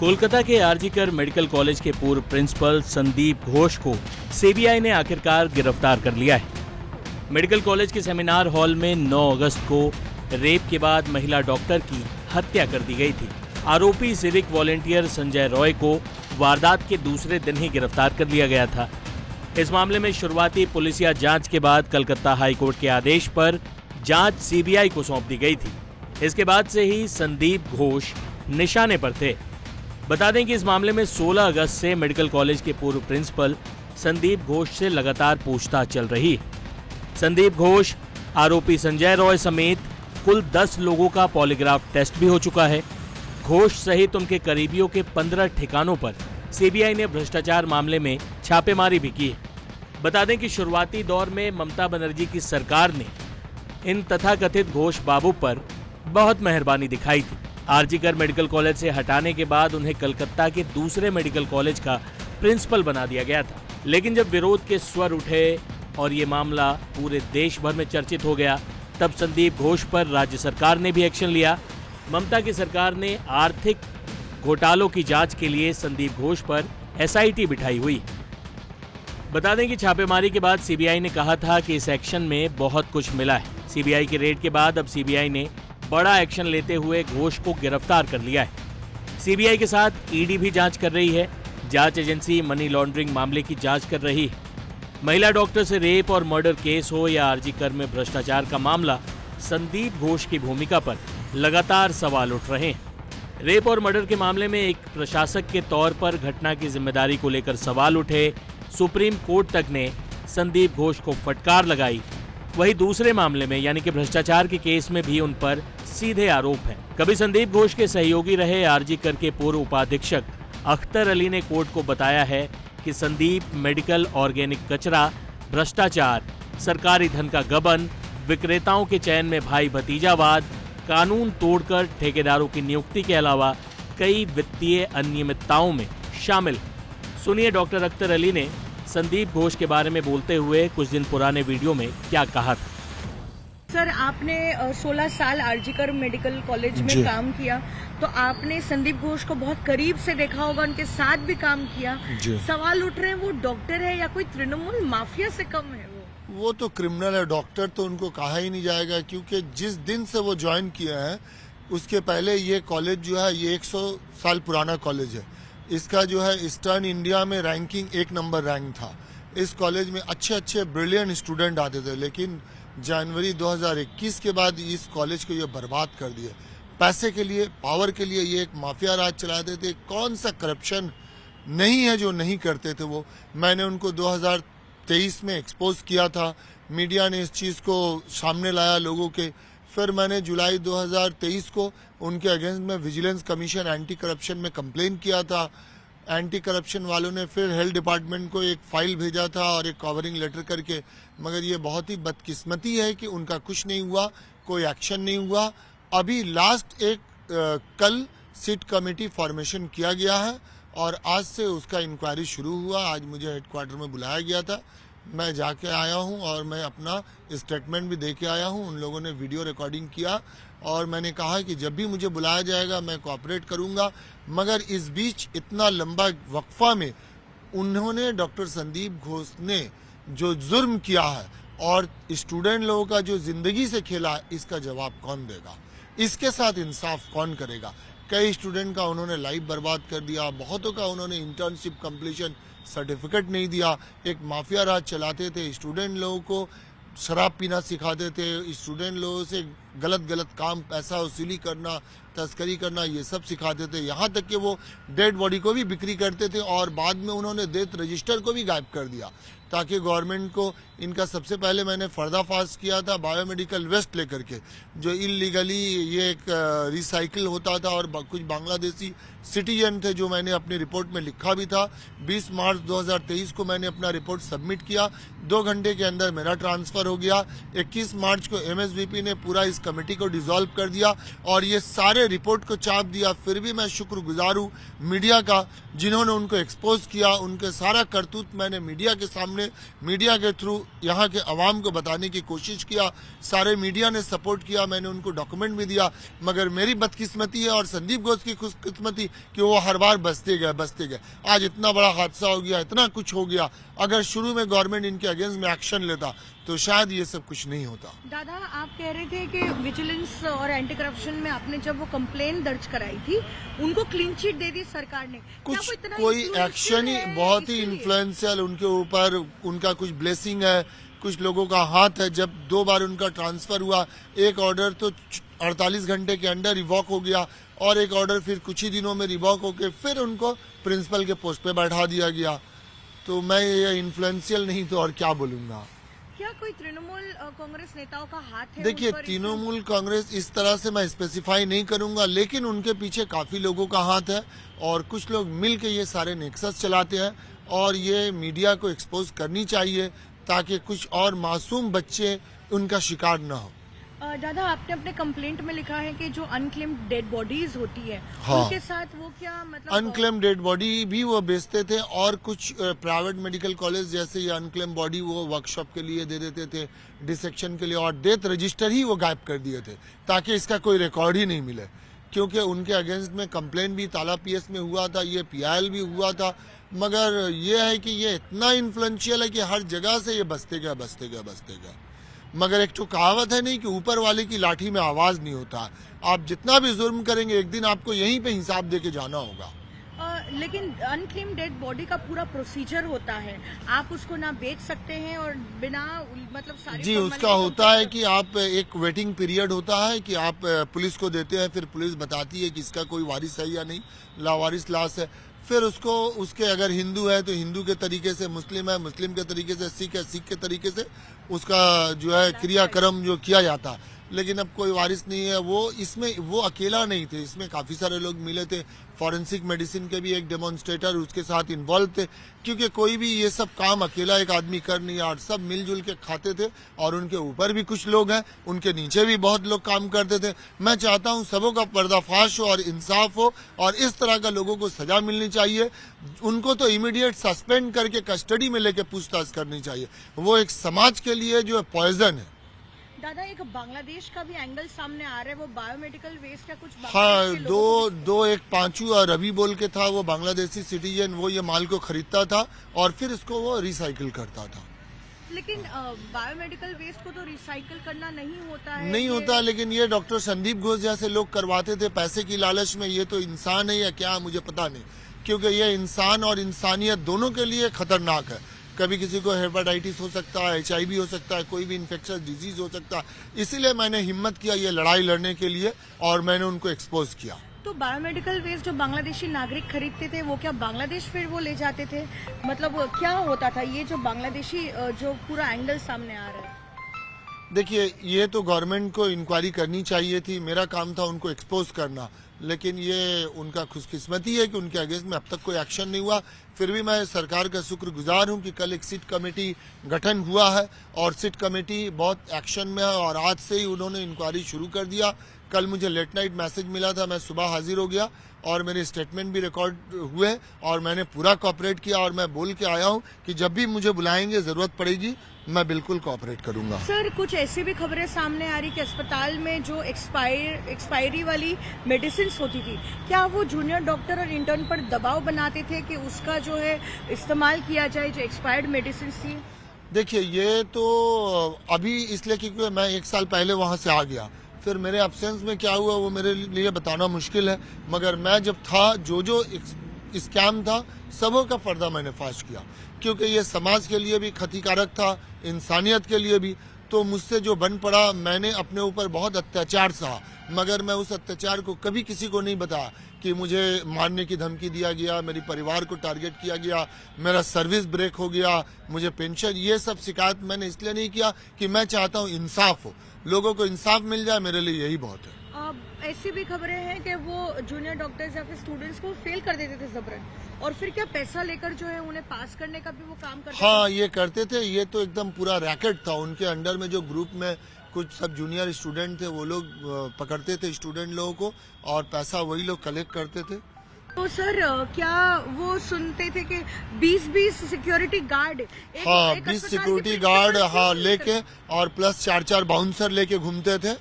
कोलकाता के RG Kar medical college के पूर्व प्रिंसिपल संदीप घोष को सीबीआई ने आखिरकार गिरफ्तार कर लिया है। मेडिकल कॉलेज के सेमिनार हॉल में 9 अगस्त को रेप के बाद महिला डॉक्टर की हत्या कर दी गई थी। आरोपी सिविक वॉलेंटियर संजय रॉय को वारदात के दूसरे दिन ही गिरफ्तार कर लिया गया था। इस मामले में शुरुआती पुलिसिया जांच के बाद कलकत्ता हाईकोर्ट के आदेश पर जांच सीबीआई को सौंप दी गई थी। इसके बाद से ही संदीप घोष निशाने पर थे। बता दें कि इस मामले में 16 अगस्त से मेडिकल कॉलेज के पूर्व प्रिंसिपल संदीप घोष से लगातार पूछताछ चल रही है। संदीप घोष, आरोपी संजय रॉय समेत कुल 10 लोगों का पॉलीग्राफ टेस्ट भी हो चुका है। घोष सहित उनके करीबियों के 15 ठिकानों पर सीबीआई ने भ्रष्टाचार मामले में छापेमारी भी की है। बता दें कि शुरुआती दौर में ममता बनर्जी की सरकार ने इन तथाकथित घोष बाबू पर बहुत मेहरबानी दिखाई थी। आरजीकर मेडिकल कॉलेज से हटाने के बाद उन्हें कलकत्ता के दूसरे मेडिकल कॉलेज का प्रिंसिपल बना दिया गया था। लेकिन जब विरोध के स्वर उठे और ये मामला पूरे देश भर में चर्चित हो गया, तब संदीप घोष पर राज्य सरकार ने भी एक्शन लिया। ममता की सरकार ने आर्थिक घोटालों की जांच के लिए संदीप घोष पर एसआईटी बिठाई हुई। बता दें कि छापेमारी के बाद सीबीआई ने कहा था कि इस एक्शन में बहुत कुछ मिला है। सीबीआई के रेड के बाद अब सीबीआई ने बड़ा एक्शन लेते हुए घोष को गिरफ्तार कर लिया है। सीबीआई के साथ ईडी भी जांच कर रही है। जांच एजेंसी मनी लॉन्ड्रिंग मामले की जांच कर रही है। महिला डॉक्टर से रेप और मर्डर केस हो या आरजीकर में भ्रष्टाचार का मामला, संदीप घोष की भूमिका पर लगातार सवाल उठ रहे हैं। रेप और मर्डर के मामले में एक प्रशासक के तौर पर घटना की जिम्मेदारी को लेकर सवाल उठे। सुप्रीम कोर्ट तक ने संदीप घोष को फटकार लगाई। वहीं दूसरे मामले में यानी कि भ्रष्टाचार के केस में भी उन पर सीधे आरोप हैं। कभी संदीप घोष के सहयोगी रहे आरजीकर के पूर्व उपाधीक्षक अख्तर अली ने कोर्ट को बताया है कि संदीप मेडिकल ऑर्गेनिक कचरा, भ्रष्टाचार, सरकारी धन का गबन, विक्रेताओं के चयन में भाई भतीजावाद, कानून तोड़कर ठेकेदारों की नियुक्ति के अलावा कई वित्तीय अनियमितताओं में शामिल। सुनिए डॉक्टर अख्तर अली ने संदीप घोष के बारे में बोलते हुए कुछ दिन पुराने वीडियो में क्या कहा था। सर, आपने 16 साल आरजीकर मेडिकल कॉलेज में काम किया, तो आपने संदीप घोष को बहुत करीब से देखा होगा, उनके साथ भी काम किया। सवाल उठ रहे हैं वो डॉक्टर है या कोई तृणमूल माफिया से कम है? वो तो क्रिमिनल है। डॉक्टर तो उनको कहा ही नहीं जाएगा, क्योंकि जिस दिन से वो ज्वाइन किए हैं उसके पहले ये कॉलेज जो है ये 100 साल पुराना कॉलेज है। इसका जो है ईस्टर्न इंडिया में रैंकिंग 1 नंबर रैंक था। इस कॉलेज में अच्छे अच्छे ब्रिलियंट स्टूडेंट आते थे, लेकिन जनवरी 2021 के बाद इस कॉलेज को ये बर्बाद कर दिया। पैसे के लिए, पावर के लिए ये एक माफिया राज चलाते थे। कौन सा करप्शन नहीं है जो नहीं करते थे वो। मैंने उनको 2023 में एक्सपोज किया था। मीडिया ने इस चीज़ को सामने लाया लोगों के। फिर मैंने जुलाई 2023 को उनके अगेंस्ट में विजिलेंस कमीशन एंटी करप्शन में कंप्लेन किया था। एंटी करप्शन वालों ने फिर हेल्थ डिपार्टमेंट को एक फाइल भेजा था और एक कवरिंग लेटर करके, मगर ये बहुत ही बदकिस्मती है कि उनका कुछ नहीं हुआ, कोई एक्शन नहीं हुआ। अभी लास्ट कल सिट कमेटी फॉर्मेशन किया गया है और आज से उसका इंक्वायरी शुरू हुआ। आज मुझे हेडक्वार्टर में बुलाया गया था, मैं जाके आया हूं और मैं अपना स्टेटमेंट भी दे के आया हूं। उन लोगों ने वीडियो रिकॉर्डिंग किया और मैंने कहा कि जब भी मुझे बुलाया जाएगा मैं कोऑपरेट करूंगा। मगर इस बीच इतना लंबा वक्फा में उन्होंने, डॉक्टर संदीप घोष ने जो जुर्म किया है और स्टूडेंट लोगों का जो जिंदगी से खेला है, इसका जवाब कौन देगा? इसके साथ इंसाफ कौन करेगा? कई स्टूडेंट का उन्होंने लाइफ बर्बाद कर दिया, बहुतों का उन्होंने इंटर्नशिप कंप्लीशन सर्टिफिकेट नहीं दिया। एक माफिया राज चलाते थे। स्टूडेंट लोगों को शराब पीना सिखाते थे, स्टूडेंट लोगों से गलत काम, पैसा वसूली करना, तस्करी करना, ये सब सिखाते थे। यहाँ तक कि वो डेड बॉडी को भी बिक्री करते थे और बाद में उन्होंने डेथ रजिस्टर को भी गायब कर दिया ताकि गवर्नमेंट को इनका, सबसे पहले मैंने पर्दाफाश किया था बायोमेडिकल वेस्ट लेकर के, जो इलीगली ये एक रिसाइकिल होता था और कुछ बांग्लादेशी सिटीजन थे, जो मैंने अपनी रिपोर्ट में लिखा भी था। 20 मार्च 2023 को मैंने अपना रिपोर्ट सबमिट किया। 2 घंटे के अंदर मेरा ट्रांसफर हो गया। 21 मार्च को एमएसवीपी ने पूरा इस कमेटी को डिसॉल्व कर दिया और ये सारे रिपोर्ट को चाप दिया, फिर भी मैं शुक्रगुजार हूँ मीडिया का जिन्होंने उनको एक्सपोज किया। उनके सारा करतूत मैंने मीडिया के सामने, मीडिया के थ्रू यहाँ के अवाम को बताने की कोशिश किया। सारे मीडिया ने सपोर्ट किया, मैंने उनको डॉक्यूमेंट भी दिया। मगर मेरी बदकिस्मती है और संदीप घोष की खुशकिस्मती कि वो हर बार बचते गए। आज इतना बड़ा हादसा हो गया, इतना कुछ हो गया। अगर शुरू में गवर्नमेंट इनके अगेंस्ट में एक्शन लेता तो शायद ये सब कुछ नहीं होता। दादा, आप कह रहे थे कि विजिलेंस और एंटी करप्शन में आपने जब वो कंप्लेन दर्ज कराई थी, उनको क्लीन चिट दे दी सरकार ने। कुछ कोई एक्शन ही, बहुत ही इन्फ्लुएंशियल उनके ऊपर, उनका कुछ ब्लेसिंग है, कुछ लोगों का हाथ है। जब 2 बार उनका ट्रांसफर हुआ, एक ऑर्डर तो 48 घंटे के अंदर रिवॉक हो गया और एक ऑर्डर फिर कुछ ही दिनों में रिवॉक होकर फिर उनको प्रिंसिपल के पोस्ट पे बैठा दिया गया। तो मैं ये इन्फ्लुएंशियल नहीं तो और क्या बोलूंगा। क्या कोई तृणमूल कांग्रेस नेताओं का हाथ है? देखिए, तृणमूल कांग्रेस इस तरह से मैं स्पेसिफाई नहीं करूंगा, लेकिन उनके पीछे काफी लोगों का हाथ है और कुछ लोग मिल के ये सारे नेक्सस चलाते हैं और ये मीडिया को एक्सपोज करनी चाहिए ताकि कुछ और मासूम बच्चे उनका शिकार न हो। दादा, आपने अपने कंप्लेंट में लिखा है कि जो अनक्लेम्ड डेड बॉडीज होती है, हाँ, उनके साथ वो क्या मतलब अनक्लेम्ड डेड बॉडी भी वो बेचते थे और कुछ प्राइवेट मेडिकल कॉलेज जैसे ये अनक्लेम्ड बॉडी वो वर्कशॉप के लिए दे देते थे, डिसेक्शन के लिए, और डेथ रजिस्टर ही वो गायब कर दिए थे ताकि इसका कोई रिकॉर्ड ही नहीं मिले। क्योंकि उनके अगेंस्ट में कंप्लेंट भी ताला पीएस में हुआ था, ये पीआईएल भी हुआ था। मगर ये है कि ये इतना इन्फ्लुएंशियल है कि हर जगह से ये बसते गए। मगर एक तो कहावत है नहीं कि ऊपर वाले की लाठी में आवाज नहीं होता। आप जितना भी जुर्म करेंगे एक दिन आपको यहीं पे हिसाब दे के जाना होगा। लेकिन अनक्लेम्ड डेड बॉडी का पूरा प्रोसीजर होता है, आप उसको ना बेच सकते हैं और बिना मतलब सारी जी, उसका होता है कि आप एक वेटिंग पीरियड होता है कि आप पुलिस को देते हैं, फिर पुलिस बताती है कि इसका कोई वारिस है या नहीं, लावारिस लाश है। फिर उसको उसके अगर हिंदू है तो हिंदू के तरीके से, मुस्लिम है मुस्लिम के तरीके से, सिख है सिख के तरीके से उसका जो है क्रियाक्रम जो किया जाता है। लेकिन अब कोई वारिस नहीं है। वो इसमें वो अकेला नहीं थे, इसमें काफी सारे लोग मिले थे। फॉरेंसिक मेडिसिन के भी एक डेमोन्स्ट्रेटर उसके साथ इन्वॉल्व थे, क्योंकि कोई भी ये सब काम अकेला एक आदमी कर नहीं, और सब मिलजुल के खाते थे। और उनके ऊपर भी कुछ लोग हैं, उनके नीचे भी बहुत लोग काम करते थे। मैं चाहता हूं सबों का पर्दाफाश हो और इंसाफ हो, और इस तरह का लोगों को सजा मिलनी चाहिए। उनको तो इमीडिएट सस्पेंड करके कस्टडी में लेके पूछताछ करनी चाहिए। वो एक समाज के लिए जो है पॉइजन है। दादा, एक बांग्लादेश का भी एंगल सामने आ रहा है, वो बायोमेडिकल वेस्ट का कुछ हाँ, दो एक पांचू और रवि बोल के था, वो बांग्लादेशी सिटीजन, वो ये माल को खरीदता था और फिर इसको वो रिसाइकिल करता था। लेकिन बायोमेडिकल वेस्ट को तो रिसाइकिल करना नहीं होता है। नहीं होता, लेकिन ये डॉक्टर संदीप घोष जैसे लोग करवाते थे पैसे की लालच में। ये तो इंसान है या क्या मुझे पता नहीं, क्योंकि ये इंसान और इंसानियत दोनों के लिए खतरनाक है। कभी किसी को हेपेटाइटिस हो सकता है, HIV हो सकता है, कोई भी इन्फेक्शियस डिजीज हो सकता है। इसीलिए मैंने हिम्मत किया ये लड़ाई लड़ने के लिए और मैंने उनको एक्सपोज किया। तो बायोमेडिकल वेस्ट जो बांग्लादेशी नागरिक खरीदते थे वो क्या बांग्लादेश फिर वो ले जाते थे? मतलब क्या होता था ये जो बांग्लादेशी जो पूरा एंगल सामने आ रहा है? देखिए, ये तो गवर्नमेंट को इंक्वायरी करनी चाहिए थी, मेरा काम था उनको एक्सपोज करना। लेकिन ये उनका खुशकिस्मती है कि उनके अगेंस्ट में अब तक कोई एक्शन नहीं हुआ। फिर भी मैं सरकार का शुक्रगुजार हूं कि कल एक सिट कमेटी गठन हुआ है और सिट कमेटी बहुत एक्शन में है और आज से ही उन्होंने इंक्वायरी शुरू कर दिया। कल मुझे लेट नाइट मैसेज मिला था, मैं सुबह हाजिर हो गया और मेरे स्टेटमेंट भी रिकॉर्ड हुए और मैंने पूरा कोऑपरेट किया। और मैं बोल के आया हूं कि जब भी मुझे बुलाएंगे, जरूरत पड़ेगी, मैं बिल्कुल कोऑपरेट करूंगा। सर, कुछ ऐसी भी खबरें सामने आ रही कि अस्पताल में जो एक्सपायरी वाली मेडिसिन होती थी, क्या वो जूनियर डॉक्टर और इंटर्न पर दबाव बनाते थे कि उसका जो है इस्तेमाल किया जाए, जो एक्सपायर्ड मेडिसिन थी? देखिए, ये तो अभी इसलिए क्योंकि मैं 1 साल पहले वहां से आ गया, फिर मेरे एब्सेंस में क्या हुआ वो मेरे लिए बताना मुश्किल है। मगर मैं जब था, जो स्कैम था, सबों का पर्दा मैंने फाश किया, क्योंकि ये समाज के लिए भी क्षतिकारक था, इंसानियत के लिए भी। तो मुझसे जो बन पड़ा, मैंने अपने ऊपर बहुत अत्याचार सहा, मगर मैं उस अत्याचार को कभी किसी को नहीं बताया कि मुझे मारने की धमकी दिया गया, मेरे परिवार को टारगेट किया गया, मेरा सर्विस ब्रेक हो गया, मुझे पेंशन, ये सब शिकायत मैंने इसलिए नहीं किया कि मैं चाहता हूँ इंसाफ हो, लोगों को इंसाफ मिल जाए, मेरे लिए यही बहुत है। ऐसी भी खबरें हैं कि वो जूनियर डॉक्टर्स या फिर स्टूडेंट्स को फेल कर देते थे जबरन, और फिर क्या पैसा लेकर जो है उन्हें पास करने का भी वो काम करते थे? हाँ, ये करते थे। ये तो एकदम पूरा रैकेट था उनके अंडर में। जो ग्रुप में कुछ सब जूनियर स्टूडेंट थे, वो लोग पकड़ते थे स्टूडेंट लोगों को और पैसा वही लोग कलेक्ट करते थे। तो सर क्या वो सुनते थे कि 20-20 सिक्योरिटी गार्ड हाँ, 20 सिक्योरिटी गार्ड हाँ लेके और प्लस 4-4 बाउंसर लेके घूमते थे।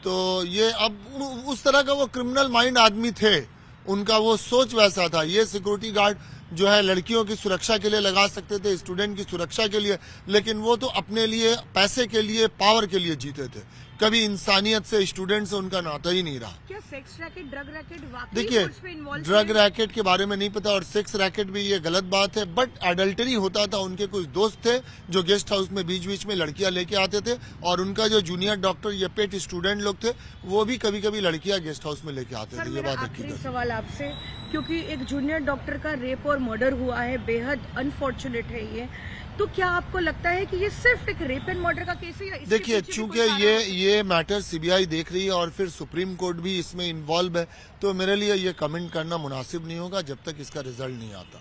तो ये अब उस तरह का वो क्रिमिनल माइंड आदमी थे, उनका वो सोच वैसा था। ये सिक्योरिटी गार्ड जो है लड़कियों की सुरक्षा के लिए लगा सकते थे, स्टूडेंट की सुरक्षा के लिए, लेकिन वो तो अपने लिए, पैसे के लिए, पावर के लिए जीते थे। कभी इंसानियत से, स्टूडेंट से उनका नाता ही नहीं रहा। क्या सेक्स रैकेट, ड्रग रैकेट वाकई देखिए, उसमें involved ड्रग है? रैकेट के बारे में नहीं पता और सेक्स रैकेट भी ये गलत बात है, बट एडल्टरी होता था। उनके कुछ दोस्त थे जो गेस्ट हाउस में बीच बीच में लड़कियां लेके आते थे, और उनका जो जूनियर डॉक्टर ये पेट स्टूडेंट लोग थे, वो भी कभी कभी लड़कियां गेस्ट हाउस में लेके आते सर थे। ये मेरा बात आखिरी हकीकत है। सवाल आपसे, क्योंकि एक जूनियर डॉक्टर का रेप और मर्डर हुआ है, बेहद अनफॉर्चुनेट है ये, तो क्या आपको लगता है कि ये सिर्फ एक रेप एंड मर्डर का केस है या इसके देखिए, पीछे भी चूंकि कोई कारण है? ये मैटर सीबीआई देख रही है और फिर सुप्रीम कोर्ट भी इसमें इन्वॉल्व है, तो मेरे लिए ये कमेंट करना मुनासिब नहीं होगा जब तक इसका रिजल्ट नहीं आता।